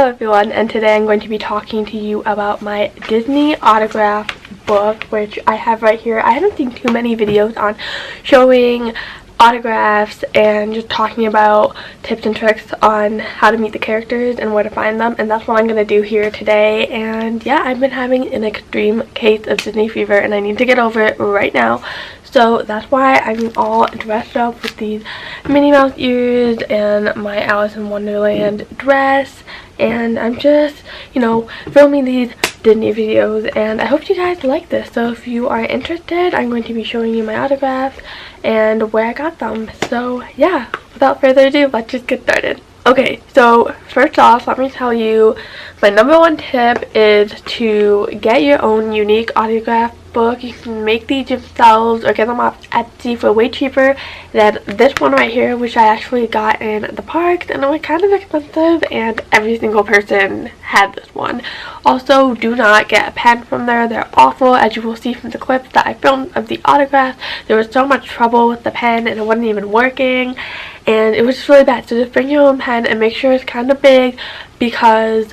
Hello everyone, and today I'm going to be talking to you about my Disney autograph book, which I have right here. I haven't seen too many videos on showing autographs and just talking about tips and tricks on how to meet the characters and where to find them, and that's what I'm going to do here today. And yeah, I've been having an extreme case of Disney fever and I need to get over it right now. So that's why I'm all dressed up with these Minnie Mouse ears and my Alice in Wonderland dress. And I'm just, filming these Disney videos. And I hope you guys like this. So if you are interested, I'm going to be showing you my autographs and where I got them. So yeah, without further ado, let's just get started. Okay, so first off, let me tell you, my number one tip is to get your own unique autograph book. You can make these yourselves or get them off Etsy for way cheaper than this one right here, which I actually got in the parks, and it was kind of expensive and every single person had this one. Also, do not get a pen from there. They're awful. As you will see from the clips that I filmed of the autograph, there was so much trouble with the pen and it wasn't even working and it was just really bad. So just bring your own pen and make sure it's kind of big, because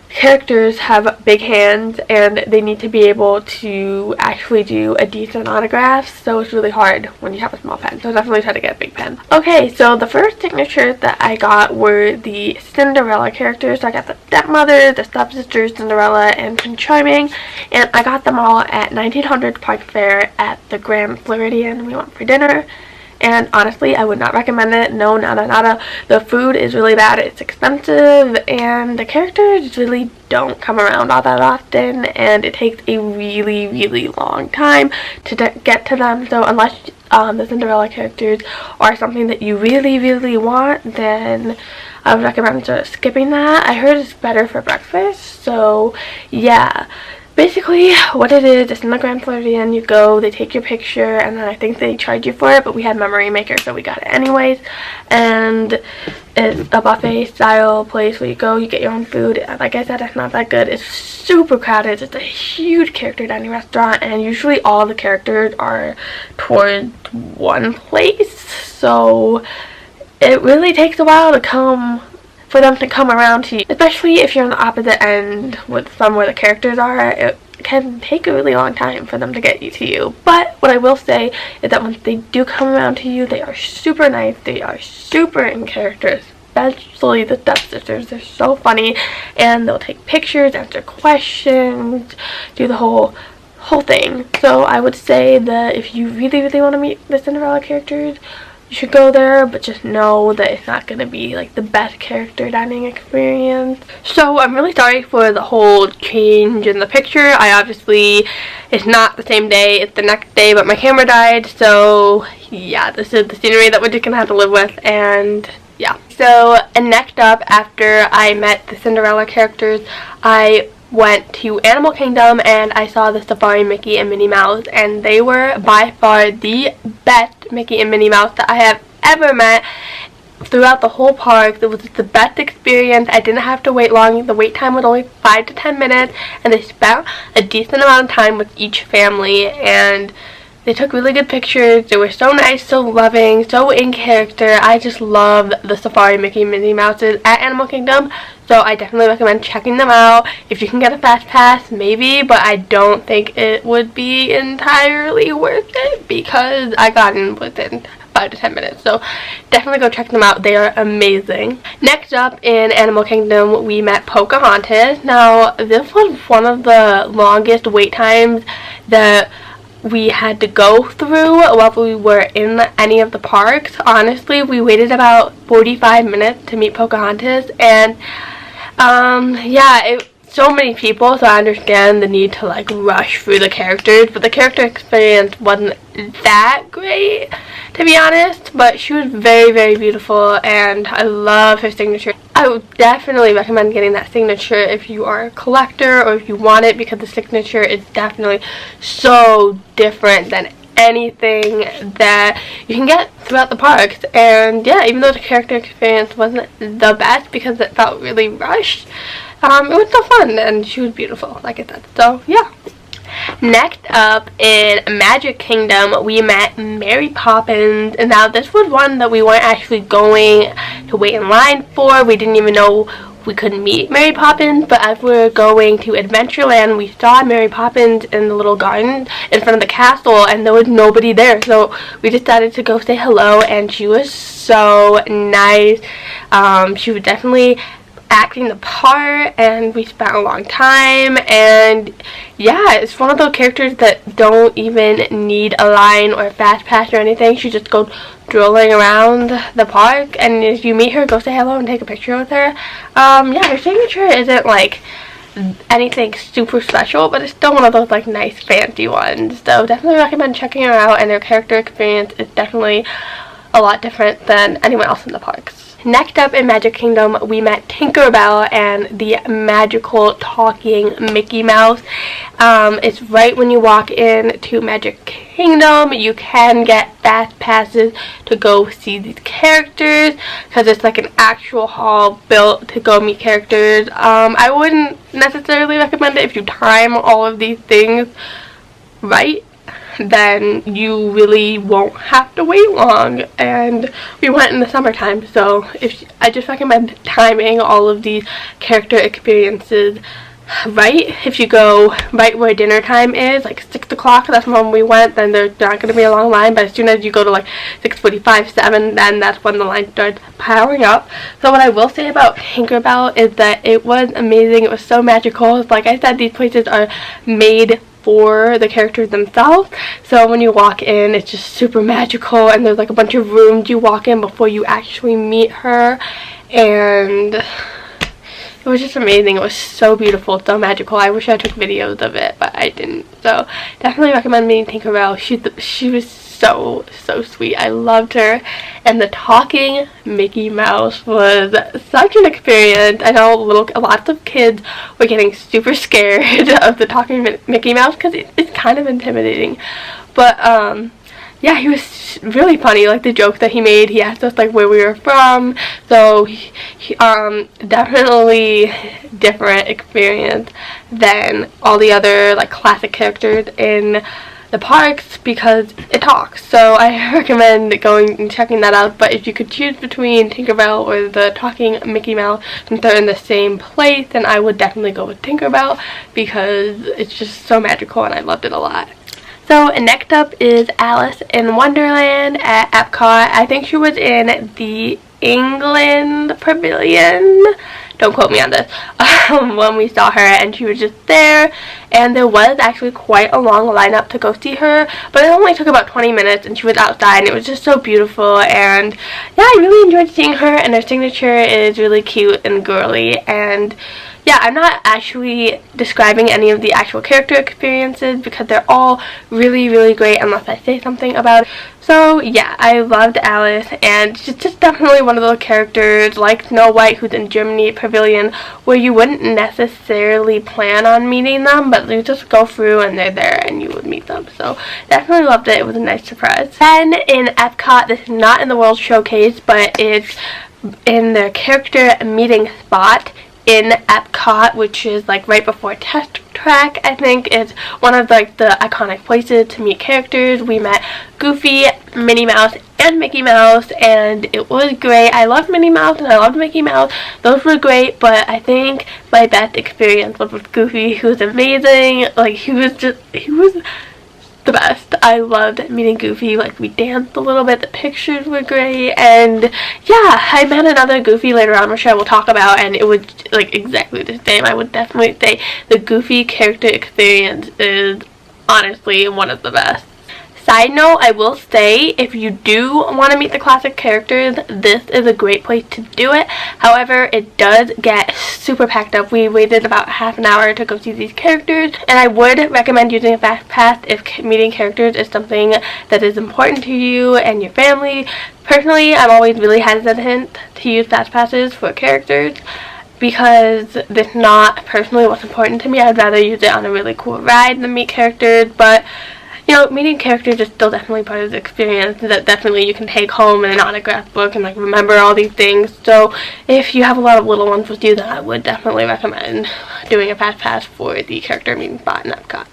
characters have big hands and they need to be able to actually do a decent autograph, so it's really hard when you have a small pen. So definitely try to get a big pen. Okay, so the first signature that I got were the Cinderella characters. So I got the stepmother, the stepsisters, Cinderella, and Prince Charming, and I got them all at 1900 Park Fair at the Grand Floridian. We went for dinner. And honestly, I would not recommend it. No, nada. The food is really bad. It's expensive. And the characters really don't come around all that often. And it takes a really, really long time to get to them. So unless the Cinderella characters are something that you really, really want, then I would recommend sort of skipping that. I heard it's better for breakfast. So yeah. Basically, what it is, it's in the Grand Floridian. You go, they take your picture, and then I think they charge you for it, but we had Memory Maker, so we got it anyways. And it's a buffet style place where you go, you get your own food. And like I said, it's not that good. It's super crowded. It's a huge character dining restaurant, and usually all the characters are towards one place, so it really takes a while for them to come around to you, especially if you're on the opposite end from where the characters are. It can take a really long time for them to get to you. But what I will say is that once they do come around to you, they are super nice. They are super in character, especially the stepsisters. They're so funny, and they'll take pictures, answer questions, do the whole thing. So I would say that if you really, really want to meet the Cinderella characters, you should go there, but just know that it's not going to be like the best character dining experience. So I'm really sorry for the whole change in the picture. It's not the same day, it's the next day, but my camera died, so yeah, this is the scenery that we're just going to have to live with. And yeah. So next up, after I met the Cinderella characters, I went to Animal Kingdom and I saw the Safari Mickey and Minnie Mouse, and they were by far the best Mickey and Minnie Mouse that I have ever met throughout the whole park. It was the best experience. I didn't have to wait long. The wait time was only 5 to 10 minutes, and they spent a decent amount of time with each family, and they took really good pictures. They were so nice, so loving, so in character. I just love the Safari Mickey and Minnie Mouses at Animal Kingdom, so I definitely recommend checking them out. If you can get a fast pass, maybe, but I don't think it would be entirely worth it because I got in within 5 to 10 minutes. So definitely go check them out. They are amazing. Next up in Animal Kingdom, we met Pocahontas. Now, this was one of the longest wait times that we had to go through while we were in any of the parks. Honestly, we waited about 45 minutes to meet Pocahontas, and so many people, so I understand the need to rush through the characters, but the character experience wasn't that great, to be honest. But she was very, very beautiful, and I love her signature. I would definitely recommend getting that signature if you are a collector or if you want it, because the signature is definitely so different than anything that you can get throughout the parks. And yeah, even though the character experience wasn't the best because it felt really rushed, it was still fun, and she was beautiful, like I said. So yeah. Next up in Magic Kingdom, we met Mary Poppins, and now this was one that we weren't actually going to wait in line for. We didn't even know we couldn't meet Mary Poppins, but as we were going to Adventureland, we saw Mary Poppins in the little garden in front of the castle, and there was nobody there, so we decided to go say hello, and she was so nice. She was definitely acting the part, and we spent a long time, and yeah, it's one of those characters that don't even need a line or a fast pass or anything. She just goes strolling around the park, and if you meet her, go say hello and take a picture with her. Yeah, her signature isn't like anything super special, but it's still one of those like nice fancy ones, so definitely recommend checking her out, and her character experience is definitely a lot different than anyone else in the parks. Next up in Magic Kingdom, we met Tinkerbell and the magical talking Mickey Mouse. It's right when you walk in to Magic Kingdom. You can get fast passes to go see these characters because it's like an actual hall built to go meet characters. I wouldn't necessarily recommend it if you time all of these things right. Then you really won't have to wait long, and we went in the summertime, so I just recommend timing all of these character experiences right. If you go right where dinner time is, like 6 o'clock, that's when we went, then there's not going to be a long line, but as soon as you go to like 6:45, 7, then that's when the line starts piling up. So what I will say about Tinkerbell is that it was amazing. It was so magical. Like I said, these places are made for the characters themselves, so when you walk in, it's just super magical, and there's like a bunch of rooms you walk in before you actually meet her, and it was just amazing. It was so beautiful, so magical. I wish I took videos of it, but I didn't. So definitely recommend meeting Tinkerbell. She was so sweet. I loved her, and the talking Mickey Mouse was such an experience. I know lots of kids were getting super scared of the talking Mickey Mouse because it's kind of intimidating, but yeah, he was really funny. Like the joke that he made, he asked us like where we were from, so he definitely different experience than all the other like classic characters in the parks because it talks. So I recommend going and checking that out. But if you could choose between Tinkerbell or the talking Mickey Mouse, since they're in the same place, then I would definitely go with Tinkerbell because it's just so magical and I loved it a lot. So next up is Alice in Wonderland at Epcot. I think she was in the England Pavilion. Don't quote me on this. When we saw her, and she was just there, and there was actually quite a long lineup to go see her, but it only took about 20 minutes, and she was outside, and it was just so beautiful, and yeah, I really enjoyed seeing her, and her signature is really cute and girly, and yeah, I'm not actually describing any of the actual character experiences because they're all really great unless I say something about it. So yeah, I loved Alice, and she's just definitely one of those characters like Snow White, who's in Germany Pavilion, where you wouldn't necessarily plan on meeting them, but you just go through and they're there and you would meet them. So definitely loved it. It was a nice surprise. Then in Epcot, this is not in the World Showcase, but it's in their character meeting spot in Epcot, which is like right before Test Track. I think it's one of like the iconic places to meet characters. We met Goofy, Minnie Mouse, and Mickey Mouse, and it was great. I loved Minnie Mouse and I loved Mickey Mouse. Those were great, but I think my best experience was with Goofy, who was amazing. Like he was the best. I loved meeting Goofy. Like we danced a little bit, the pictures were great, and yeah, I met another Goofy later on, which I will talk about, and it was like exactly the same. I would definitely say the Goofy character experience is honestly one of the best. Side note, I will say, if you do want to meet the classic characters, this is a great place to do it. However, it does get super packed up. We waited about half an hour to go see these characters, and I would recommend using a fast pass if meeting characters is something that is important to you and your family. Personally, I'm always really hesitant to use fast passes for characters because that's not personally what's important to me. I'd rather use it on a really cool ride than meet characters, but you know, meeting characters is still definitely part of the experience that definitely you can take home in an autograph book and like remember all these things. So if you have a lot of little ones with you, then I would definitely recommend doing a fast pass for the character meeting spot in Epcot.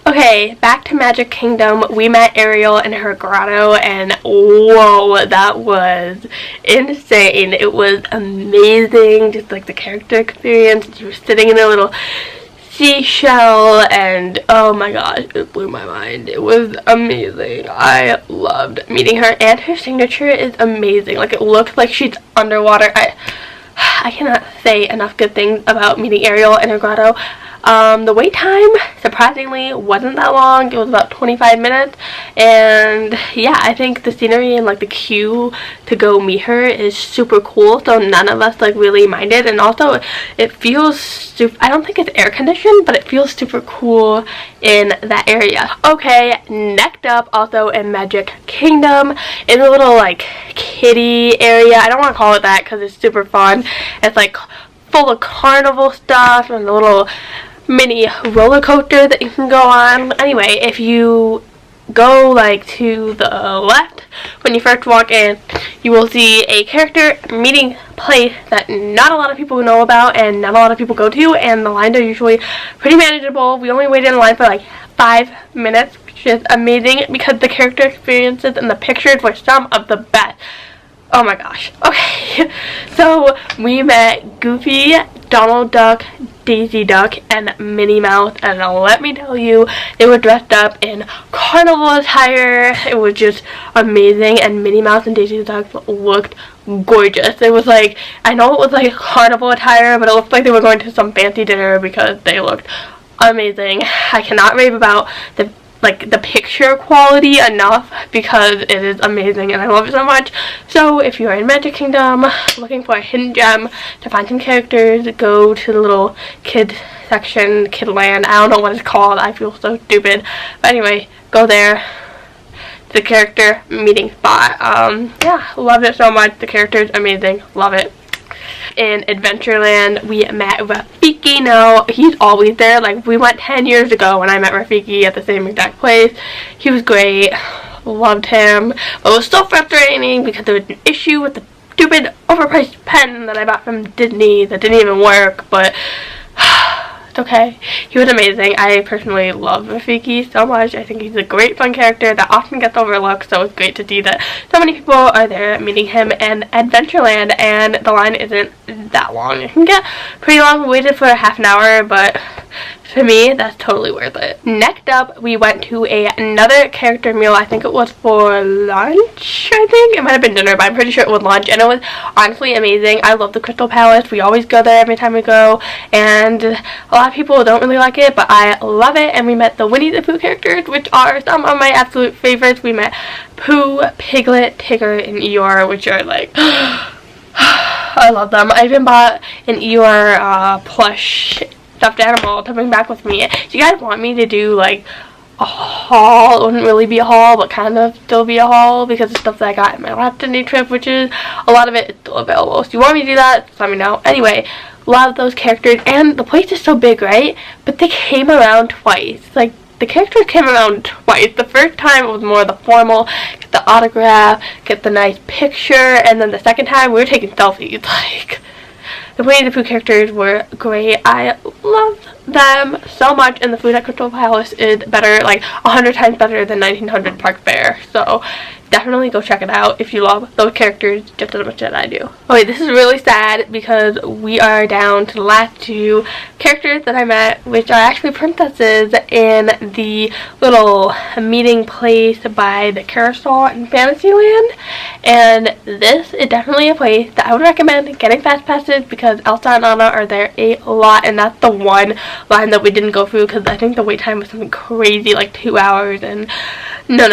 Okay, back to Magic Kingdom. We met Ariel in her grotto, and whoa, that was insane. It was amazing, just like the character experience. She was sitting in a little seashell, and oh my gosh, it blew my mind. It was amazing. I loved meeting her, and her signature is amazing. Like, it looked like she's underwater. I cannot say enough good things about meeting Ariel in her grotto. The wait time, surprisingly, wasn't that long. It was about 25 minutes, and yeah, I think the scenery and like the queue to go meet her is super cool, so none of us like really minded. And also it feels super, I don't think it's air conditioned, but it feels super cool in that area. Okay, next up, also in Magic Kingdom, in a little like kiddie area. I don't want to call it that because it's super fun. It's like full of carnival stuff and a little mini roller coaster that you can go on. Anyway, if you go like to the left when you first walk in, you will see a character meeting place that not a lot of people know about and not a lot of people go to, and the lines are usually pretty manageable. We only waited in line for like 5 minutes, which is amazing because the character experiences and the pictures were some of the best. Oh my gosh. Okay, so we met Goofy, Donald Duck, Daisy Duck, and Minnie Mouse, and let me tell you, they were dressed up in carnival attire. It was just amazing, and Minnie Mouse and Daisy Duck looked gorgeous. It was like, I know it was like carnival attire, but it looked like they were going to some fancy dinner because they looked amazing. I cannot rave about the picture quality enough because it is amazing and I love it so much. So if you are in Magic Kingdom looking for a hidden gem to find some characters, go to the little kid section, Kidland. I don't know what it's called. I feel so stupid. But anyway, go there. The character meeting spot. Yeah, loved it so much. The character is amazing. Love it. In Adventureland, we met Rafiki. Now, he's always there. Like, we went 10 years ago when I met Rafiki at the same exact place. He was great. Loved him. But it was so frustrating because there was an issue with the stupid overpriced pen that I bought from Disney that didn't even work. But it's okay. He was amazing. I personally love Rafiki so much. I think he's a great fun character that often gets overlooked, so it's great to see that so many people are there meeting him in Adventureland, and the line isn't that long. It can get pretty long. We waited for half an hour, but for me, that's totally worth it. Next up, we went to another character meal. I think it was for lunch, I think. It might have been dinner, but I'm pretty sure it was lunch. And it was honestly amazing. I love the Crystal Palace. We always go there every time we go. And a lot of people don't really like it, but I love it. And we met the Winnie the Pooh characters, which are some of my absolute favorites. We met Pooh, Piglet, Tigger, and Eeyore, which are like... I love them. I even bought an Eeyore plush stuffed animal to bring back with me. Do you guys want me to do like a haul? It wouldn't really be a haul, but kind of still be a haul because of stuff that I got in my last Disney trip, which is a lot of it is still available. So you want me to do that? Just let me know. Anyway, love those characters, and the place is so big, right? But they came around twice. Like, the characters came around twice. The first time it was more the formal, get the autograph, get the nice picture, and then the second time we were taking selfies. Like, the Winnie the Pooh characters were great. I loved them so much, and the food at Crystal Palace is better, like 100 times better than 1900 Park Fair. So definitely go check it out if you love those characters just as much as I do. Okay, this is really sad because we are down to the last 2 characters that I met, which are actually princesses in the little meeting place by the carousel in Fantasyland. And this is definitely a place that I would recommend getting fast passes because Elsa and Anna are there a lot, and that's the one line that we didn't go through because I think the wait time was something crazy, like 2 hours, and no.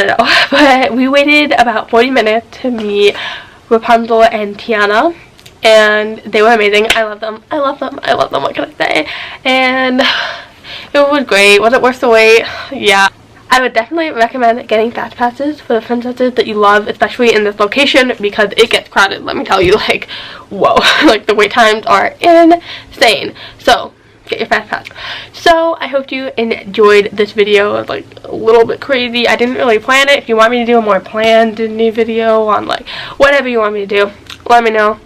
But we waited about 40 minutes to meet Rapunzel and Tiana, and they were amazing. I love them. What can I say? And it was great. Was it worth the wait? Yeah. I would definitely recommend getting fast passes for the princesses that you love, especially in this location, because it gets crowded. Let me tell you, like, whoa. Like, the wait times are insane. So get your fast pass. So I hope you enjoyed this video. It's like a little bit crazy. I didn't really plan it. If you want me to do a more planned Disney video on like whatever you want me to do, let me know.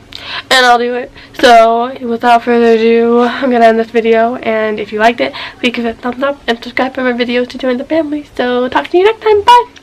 and I'll do it. So without further ado, I'm gonna end this video, and if you liked it, please give it a thumbs up and subscribe for more videos to join the family. So talk to you next time. Bye.